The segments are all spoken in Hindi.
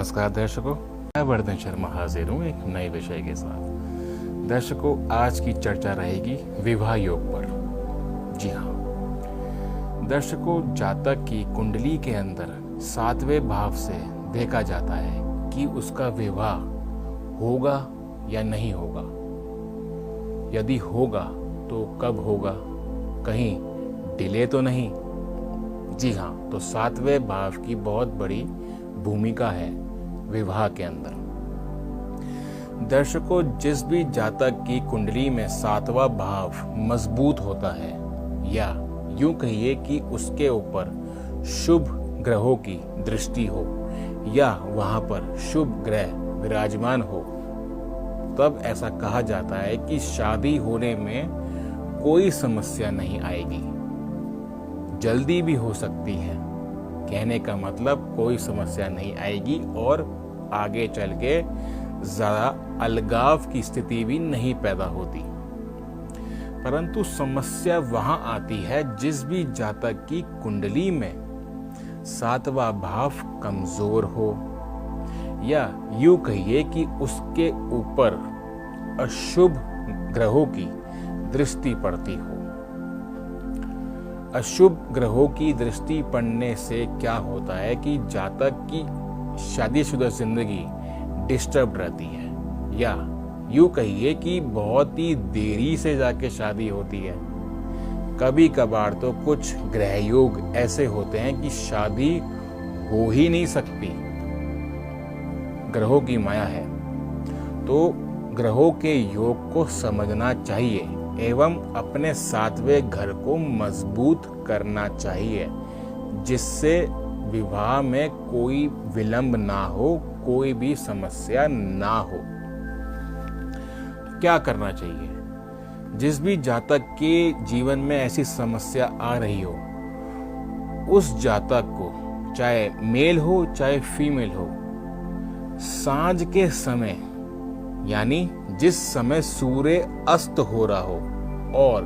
नमस्कार दर्शकों, मैं वर्धन शर्मा हाजिर हूँ एक नए विषय के साथ। दर्शकों, आज की चर्चा रहेगी विवाह योग पर। जी हाँ दर्शकों, जातक की कुंडली के अंदर 7वें भाव से देखा जाता है कि उसका विवाह होगा या नहीं होगा। यदि होगा तो कब होगा, कहीं डिले तो नहीं। जी हाँ, तो 7वें भाव की बहुत बड़ी भूमिका है विवाह के अंदर। दर्शकों, जिस भी जातक की कुंडली में 7वां भाव मजबूत होता है, या यूं कहिए कि उसके ऊपर शुभ ग्रहों की दृष्टि हो या वहां पर शुभ ग्रह विराजमान हो, तब ऐसा कहा जाता है कि शादी होने में कोई समस्या नहीं आएगी। जल्दी भी हो सकती है, कहने का मतलब कोई समस्या नहीं आएगी और आगे चल के ज्यादा अलगाव की स्थिति भी नहीं पैदा होती। परंतु समस्या वहां आती है जिस भी जातक की कुंडली में 7वां भाव कमजोर हो, या यूं कहिए कि उसके ऊपर अशुभ ग्रहों की दृष्टि पड़ती हो। अशुभ ग्रहों की दृष्टि पड़ने से क्या होता है कि जातक की शादीशुदा जिंदगी डिस्टर्ब रहती है, या यूं कहिए कि बहुत ही देरी से जाके शादी होती है। कभी कभार तो कुछ ग्रह योग ऐसे होते हैं कि शादी हो ही नहीं सकती। ग्रहों की माया है, तो ग्रहों के योग को समझना चाहिए एवं अपने 7वें घर को मजबूत करना चाहिए, जिससे विवाह में कोई विलंब ना हो, कोई भी समस्या ना हो। क्या करना चाहिए? जिस भी जातक के जीवन में ऐसी समस्या आ रही हो, उस जातक को, चाहे मेल हो चाहे फीमेल हो, सांझ के समय यानी जिस समय सूर्य अस्त हो रहा हो और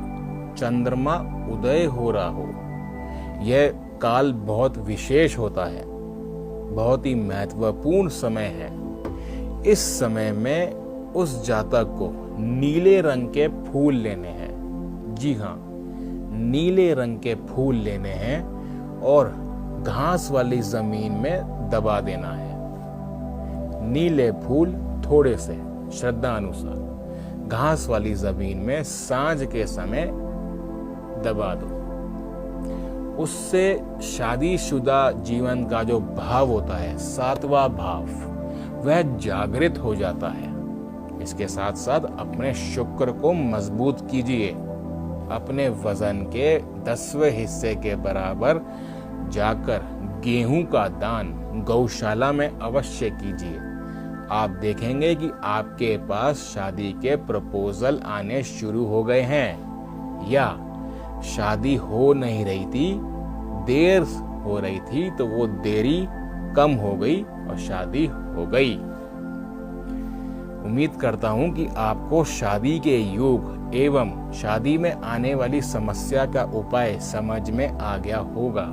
चंद्रमा उदय हो रहा हो, यह काल बहुत विशेष होता है, बहुत ही महत्वपूर्ण समय है। इस समय में उस जातक को नीले रंग के फूल लेने हैं। जी हाँ, नीले रंग के फूल लेने हैं और घास वाली जमीन में दबा देना है। नीले फूल थोड़े से श्रद्धा अनुसार घास वाली जमीन में सांझ के समय दबा दो। उससे शादीशुदा जीवन का जो भाव होता है, 7वां भाव, वह जागृत हो जाता है। इसके साथ साथ अपने शुक्र को मजबूत कीजिए। अपने वजन के 10वें हिस्से के बराबर जाकर गेहूं का दान गौशाला में अवश्य कीजिए। आप देखेंगे कि आपके पास शादी के प्रपोजल आने शुरू हो गए हैं, या शादी हो नहीं रही थी, देर हो रही थी, तो वो देरी कम हो गई और शादी हो गई। उम्मीद करता हूं कि आपको शादी के योग एवं शादी में आने वाली समस्या का उपाय समझ में आ गया होगा।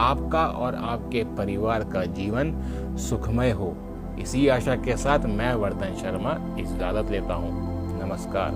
आपका और आपके परिवार का जीवन सुखमय हो, इसी आशा के साथ मैं वर्धन शर्मा इजाजत लेता हूँ। नमस्कार।